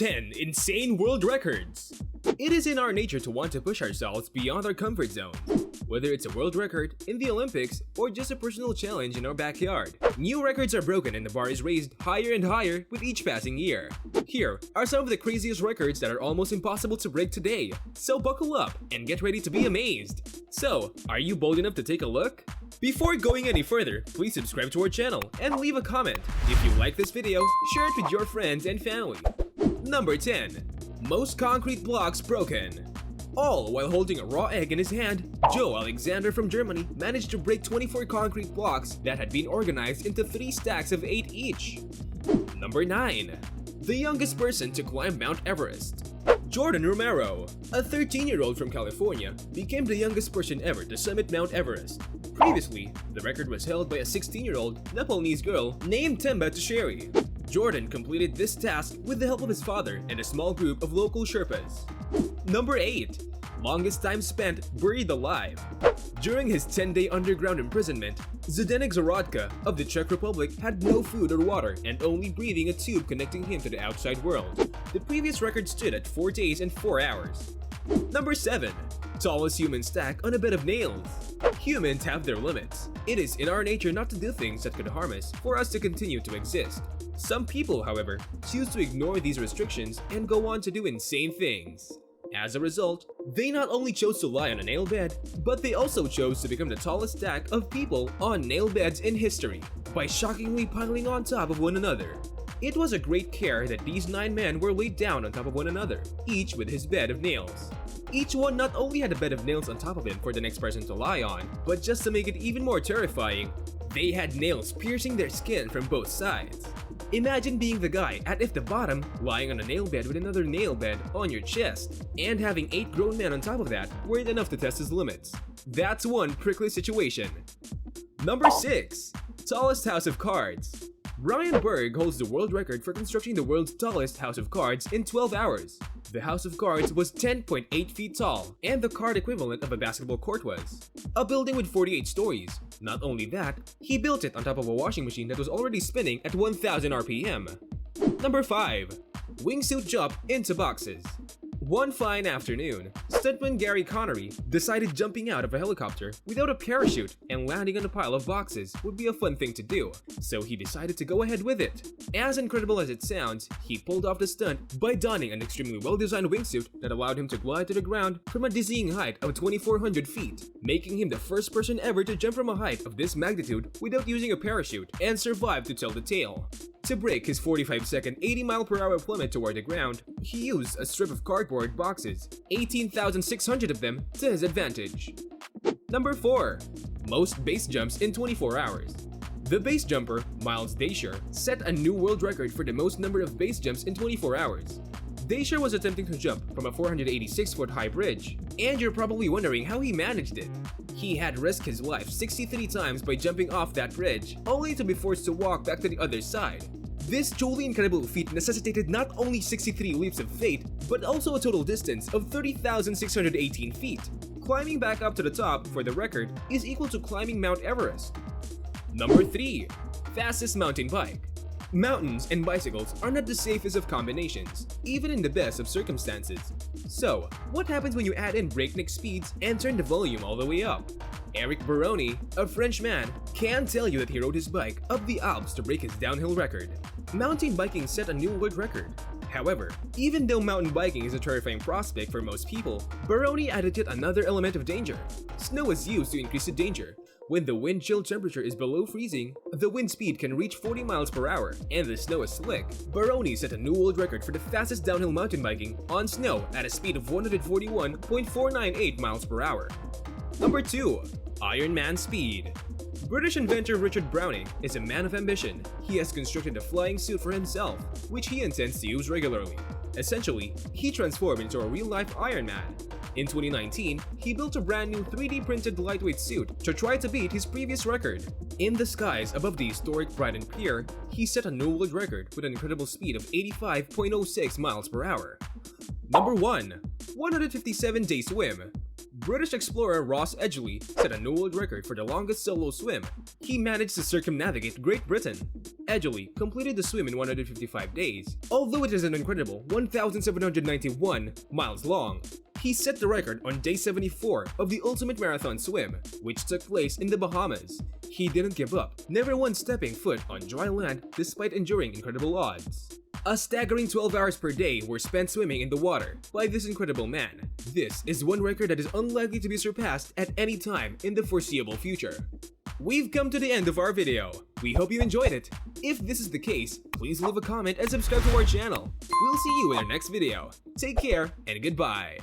10 Insane World Records. It is in our nature to want to push ourselves beyond our comfort zone. Whether it's a world record, in the Olympics, or just a personal challenge in our backyard, new records are broken and the bar is raised higher and higher with each passing year. Here are some of the craziest records that are almost impossible to break today, so buckle up and get ready to be amazed. So, are you bold enough to take a look? Before going any further, please subscribe to our channel and leave a comment. If you like this video, share it with your friends and family. Number 10. Most concrete blocks broken. All while holding a raw egg in his hand, Joe Alexander from Germany managed to break 24 concrete blocks that had been organized into 3 stacks of 8 each. Number 9. The youngest person to climb Mount Everest. Jordan Romero, a 13-year-old from California, became the youngest person ever to summit Mount Everest. Previously, the record was held by a 16-year-old Nepalese girl named Temba Tsheri. Jordan completed this task with the help of his father and a small group of local Sherpas. Number 8. Longest time spent buried alive. During his 10-day underground imprisonment, Zdeněk Zarodka of the Czech Republic had no food or water and only breathing a tube connecting him to the outside world. The previous record stood at 4 days and 4 hours. Number 7. Tallest human stack on a bed of nails. Humans have their limits. It is in our nature not to do things that could harm us for us to continue to exist. Some people, however, choose to ignore these restrictions and go on to do insane things. As a result, they not only chose to lie on a nail bed, but they also chose to become the tallest stack of people on nail beds in history by shockingly piling on top of one another. It was a great care that these 9 men were laid down on top of one another, each with his bed of nails. Each one not only had a bed of nails on top of him for the next person to lie on, but just to make it even more terrifying, they had nails piercing their skin from both sides. Imagine being the guy at the bottom, lying on a nail bed with another nail bed on your chest, and having 8 grown men on top of that weren't enough to test his limits. That's one prickly situation. Number 6. Tallest house of cards. Brian Berg holds the world record for constructing the world's tallest house of cards in 12 hours. The house of cards was 10.8 feet tall, and the card equivalent of a basketball court was a building with 48 stories. Not only that, he built it on top of a washing machine that was already spinning at 1000 RPM. Number 5. Wingsuit jump into boxes. One fine afternoon, stuntman Gary Connery decided jumping out of a helicopter without a parachute and landing on a pile of boxes would be a fun thing to do, so he decided to go ahead with it. As incredible as it sounds, he pulled off the stunt by donning an extremely well-designed wingsuit that allowed him to glide to the ground from a dizzying height of 2,400 feet, making him the first person ever to jump from a height of this magnitude without using a parachute and survive to tell the tale. To break his 45-second 80-mile-per-hour plummet toward the ground, he used a strip of cardboard boxes, 18,600 of them, to his advantage. Number 4. Most base jumps in 24 hours. The base jumper, Miles Daisher, set a new world record for the most number of base jumps in 24 hours. Daisher was attempting to jump from a 486-foot high bridge, and you're probably wondering how he managed it. He had risked his life 63 times by jumping off that bridge, only to be forced to walk back to the other side. This truly incredible feat necessitated not only 63 leaps of faith, but also a total distance of 30,618 feet. Climbing back up to the top for the record is equal to climbing Mount Everest. Number 3. Fastest mountain bike. Mountains and bicycles are not the safest of combinations, even in the best of circumstances. So, what happens when you add in breakneck speeds and turn the volume all the way up? Eric Baroni, a French man, can tell you that he rode his bike up the Alps to break his downhill record. Mountain biking set a new world record. However, even though mountain biking is a terrifying prospect for most people, Baroni added yet another element of danger. Snow is used to increase the danger. When the wind chill temperature is below freezing, the wind speed can reach 40 miles per hour, and the snow is slick. Baroni set a new world record for the fastest downhill mountain biking on snow at a speed of 141.498 miles per hour. Number 2. Iron Man speed. British inventor Richard Browning is a man of ambition. He has constructed a flying suit for himself, which he intends to use regularly. Essentially, he transformed into a real-life Iron Man. In 2019, he built a brand new 3D printed lightweight suit to try to beat his previous record. In the skies above the historic Brighton Pier, he set a new world record with an incredible speed of 85.06 miles per hour. Number 1. 157-day swim. British explorer Ross Edgley set a new world record for the longest solo swim. He managed to circumnavigate Great Britain. Edgley completed the swim in 155 days. Although it is an incredible 1,791 miles long, he set the record on day 74 of the ultimate marathon swim, which took place in the Bahamas. He didn't give up, never once stepping foot on dry land despite enduring incredible odds. A staggering 12 hours per day were spent swimming in the water by this incredible man. This is one record that is unlikely to be surpassed at any time in the foreseeable future. We've come to the end of our video. We hope you enjoyed it. If this is the case, please leave a comment and subscribe to our channel. We'll see you in our next video. Take care and goodbye.